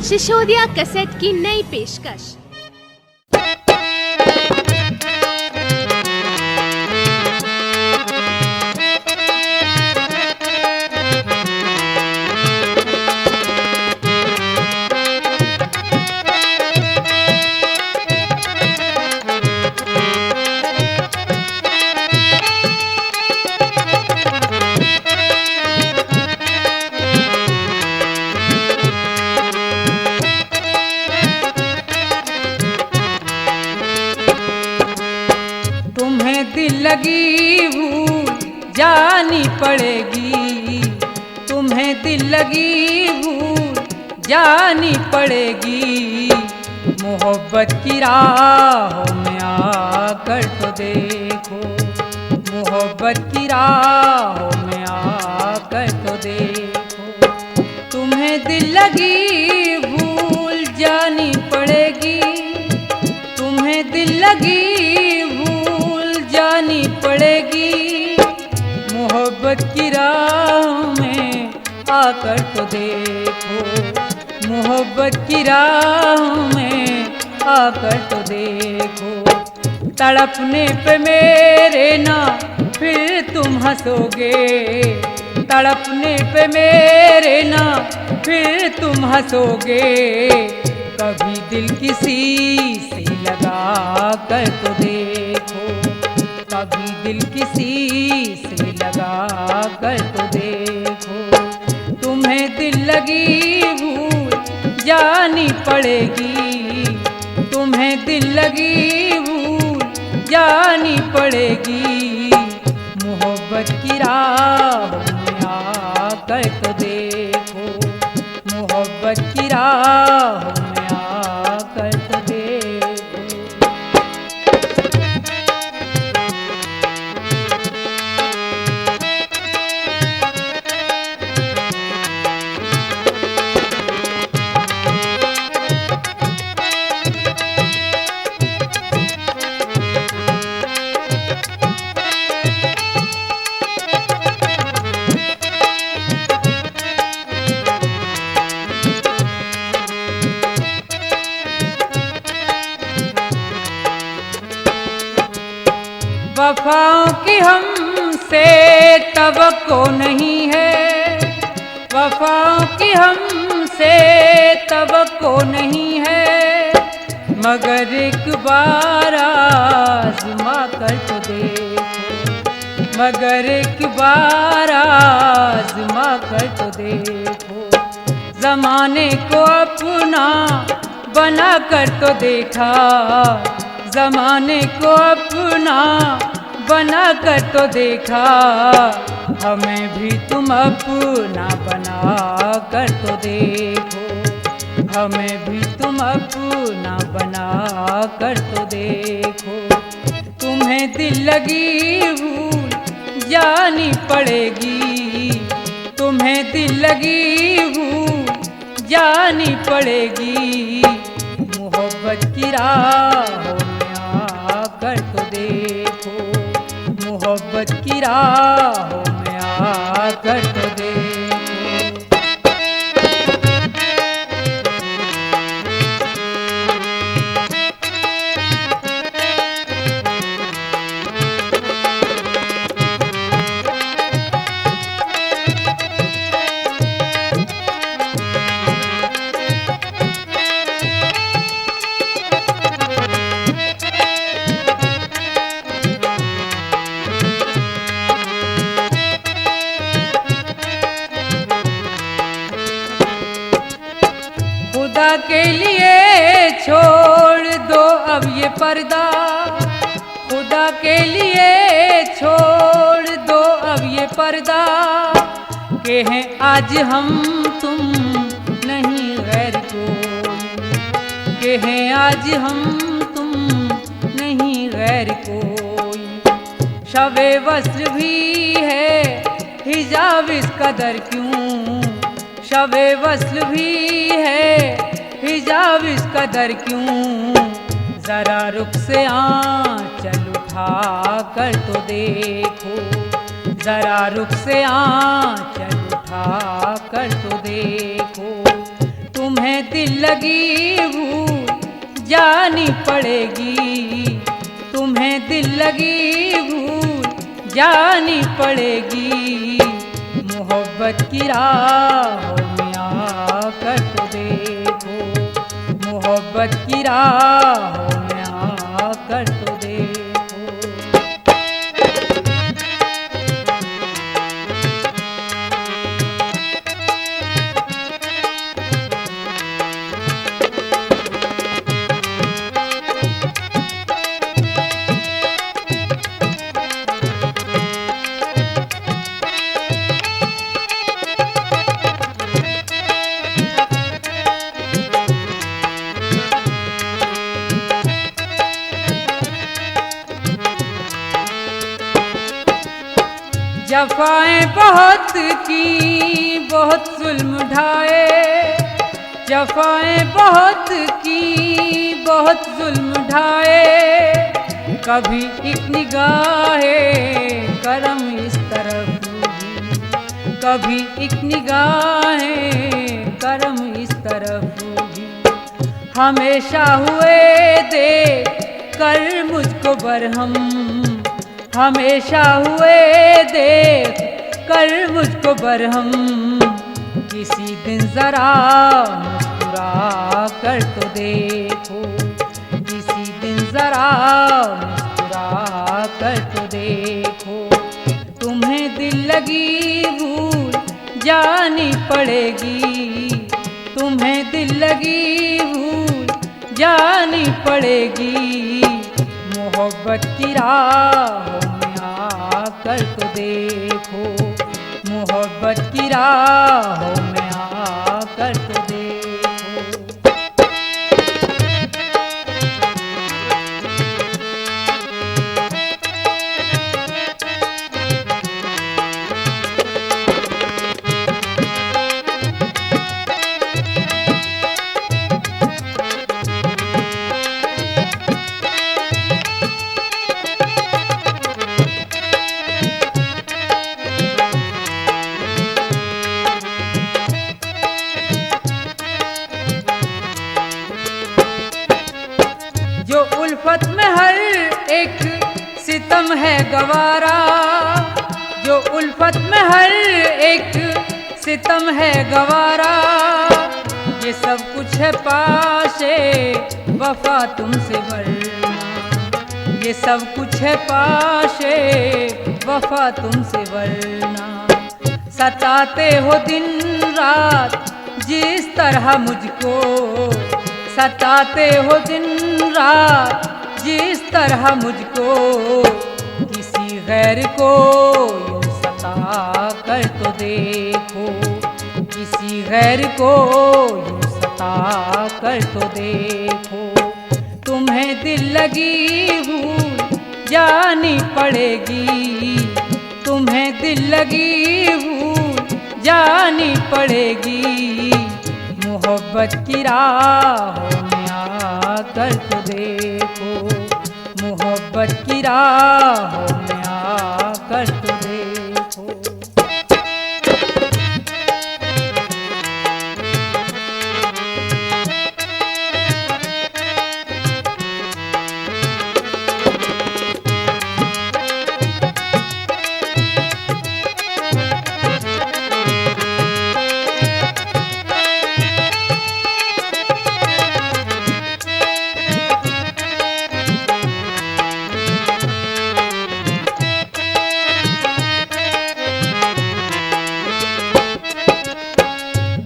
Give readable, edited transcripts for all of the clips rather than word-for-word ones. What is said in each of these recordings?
Sisodia cassette की नई पेशकश। दिल लगी भूल जानी पड़ेगी, तुम्हें दिल लगी भूल जानी पड़ेगी। मोहब्बत की राहों में आकर तो देखो, मोहब्बत की राहों में आकर तो देखो। तुम्हें दिल लगी भूल जानी पड़ेगी, तुम्हें दिल लगी जानी पड़ेगी। मोहब्बत की राह में आकर तो देखो, मोहब्बत की राह में आकर तो देखो। तड़पने पे मेरे ना फिर तुम हंसोगे, तड़पने पे मेरे ना फिर तुम हंसोगे। कभी दिल किसी से लगा कर तो देखो, कभी दिल किसी से लगा कर तो देखो। तुम्हें दिल लगी भूल जानी पड़ेगी, तुम्हें दिल लगी भूल जानी पड़ेगी। मोहब्बत की राहों में आकर तो देखो, मोहब्बत की राहों में आकर तो देखो। वफाओं की हमसे तवक्को नहीं है, वफाओं की हमसे तवक्को नहीं है। मगर एक बार आज़मा कर तो देखो, मगर एक बार आज़मा कर तो देखो। ज़माने को अपना बना कर तो देखा, ज़माने को अपना बना कर तो देखा। हमें भी तुम अपना बना कर तो देखो, हमें भी तुम अपना बना कर तो देखो। तुम्हें दिल लगी भूल जानी पड़ेगी, तुम्हें दिल लगी भूल जानी पड़ेगी। मोहब्बत की राहों में आकर तो देखो, मोहब्बत की राहों में आकर तो देखो। खुदा के लिए छोड़ दो अब ये पर्दा, खुदा के लिए छोड़ दो अब ये पर्दा। के हैं आज हम तुम नहीं गैर कोई, के हैं आज हम तुम नहीं गैर कोई। शबे वस्ल भी है हिजाब इस कदर क्यों, शबे वस्ल भी है हिजाब इस कदर क्यों। जरा रुख से आंचल उठा कर तो देखो, जरा रुख से आंचल उठा कर तो देखो। तुम्हें दिल लगी भूल जानी पड़ेगी, तुम्हें दिल लगी भूल जानी पड़ेगी। मोहब्बत की राहों में आकर तो देखो, मोहब्बत की राहों में आकर तो देखो। जफ़ाएं बहुत की बहुत जुल्म ढाए, जफ़ाएं बहुत की बहुत जुल्म ढाए। कभी एक निगाहे करम इस तरफ भी, कभी एक निगाहे करम इस तरफ भी। हमेशा हुए देख कर मुझको बरहम, हमेशा हुए देख कर मुझको बरहम। किसी दिन जरा मुस्कुरा कर तो देखो, किसी दिन जरा मुस्कुरा कर तो देखो। तुम्हें दिल लगी भूल जानी पड़ेगी, तुम्हें दिल लगी भूल जानी पड़ेगी। मोहब्बत की राहों में आकर तो देखो, मोहब्बत की राहों में आकर तो देखो। जो उल्फत में हर एक सितम है गवारा, जो उल्फत में हर एक सितम है गवारा। ये सब कुछ है पाशे वफा तुमसे वरना, ये सब कुछ है पाशे वफा तुमसे वरना। सताते हो दिन रात जिस तरह मुझको, सताते हो दिन रात जिस तरह मुझको। किसी गैर को यूं सता कर तो देखो, किसी गैर को यूं सता कर तो देखो। तुम्हें दिल लगी भूल जानी पड़ेगी, तुम्हें दिल लगी भूल जानी पड़ेगी। मोहब्बत की राहों में आकर तो देखो, मोहब्बत की राहों में आकर तो देखो।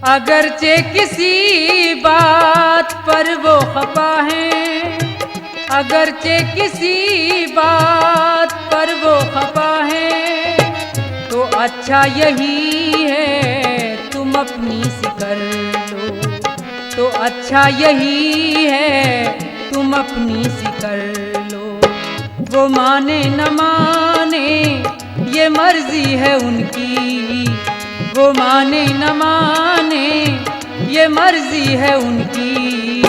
अगरचे किसी बात पर वो खफा हैं, अगरचे किसी बात पर वो खफा हैं। तो अच्छा यही है तुम अपनी सी कर लो, तो अच्छा यही है तुम अपनी सी कर लो। वो माने न माने ये मर्जी है उनकी, वो माने न माने ये मर्जी है उनकी।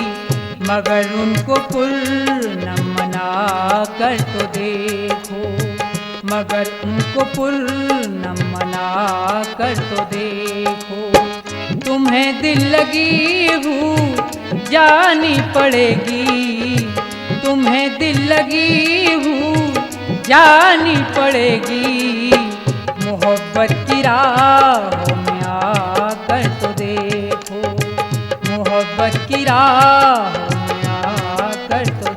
मगर उनको पुरनम मना कर तो देखो, मगर उनको पुरनम मना कर तो देखो। तुम्हें दिल लगी हूँ जानी पड़ेगी, तुम्हें दिल लगी हूँ जानी पड़ेगी। मोहब्बत की राहों में आकर तो देखो, मोहब्बत की राहों में आकर तो